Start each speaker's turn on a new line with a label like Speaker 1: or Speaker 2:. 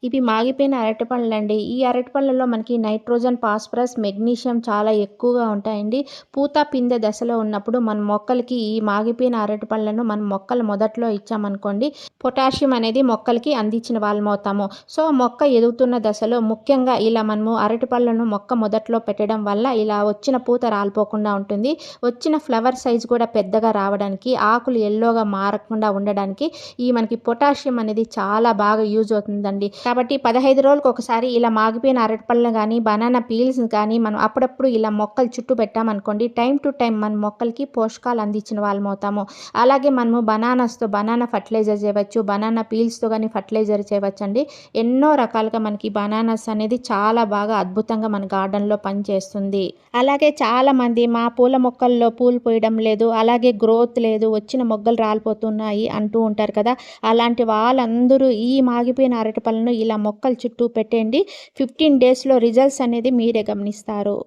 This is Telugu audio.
Speaker 1: ఇవి మాగిపోయిన అరటిపళ్ళండి. ఈ అరటిపళ్ళలో మనకి నైట్రోజన్, ఫాస్ఫరస్, మెగ్నీషియం చాలా ఎక్కువగా ఉంటాయండి. పూత, పిందె దశలో ఉన్నప్పుడు మన మొక్కలకి ఈ మాగిపోయిన అరటిపళ్ళను మనం మొక్కల మొదట్లో ఇచ్చామనుకోండి, పొటాషియం అనేది మొక్కలకి అందించిన వాళ్ళమవుతాము. సో, మొక్క ఎదుగుతున్న దశలో ముఖ్యంగా ఇలా మనము అరటిపళ్ళను మొక్క మొదట్లో పెట్టడం వల్ల ఇలా వచ్చిన పూత రాలిపోకుండా ఉంటుంది. వచ్చిన ఫ్లవర్ సైజ్ కూడా పెద్దగా రావడానికి, ఆకులు యెల్లోగా మారకుండా ఉండడానికి ఈ మనకి పొటాషియం అనేది చాలా బాగా యూజ్ అవుతుందండి. కాబట్టి 15 రోజులకు ఒకసారి ఇలా మాగిపోయిన అరటిపళ్ళను కానీ, బనానా పీల్స్ కానీ మనం అప్పుడప్పుడు ఇలా మొక్కలు చుట్టూ పెట్టామనుకోండి, టైం టు టైం మన మొక్కలకి పోషకాలు అందించిన వాళ్ళమవుతాము. అలాగే మనము బనానాస్తో బనానా ఫర్టిలైజర్ చేయవచ్చు, బనానా పీల్స్తో కానీ ఫర్టిలైజర్ చేయవచ్చండి. ఎన్నో రకాలుగా మనకి బనానాస్ అనేది చాలా బాగా అద్భుతంగా మన గార్డెన్లో పనిచేస్తుంది. అలాగే చాలామంది మా పూల మొక్కల్లో పూలు పూయడం లేదు, అలాగే గ్రోత్ లేదు, వచ్చిన మొగ్గలు రాలిపోతున్నాయి అంటూ ఉంటారు కదా. అలాంటి వాళ్ళందరూ ఈ మాగిపోయిన అరటిపళ్ళను ఇలా మొక్కల చుట్టూ పెట్టండి. 15 డేస్లో రిజల్ట్స్ అనేది మీరే గమనిస్తారు.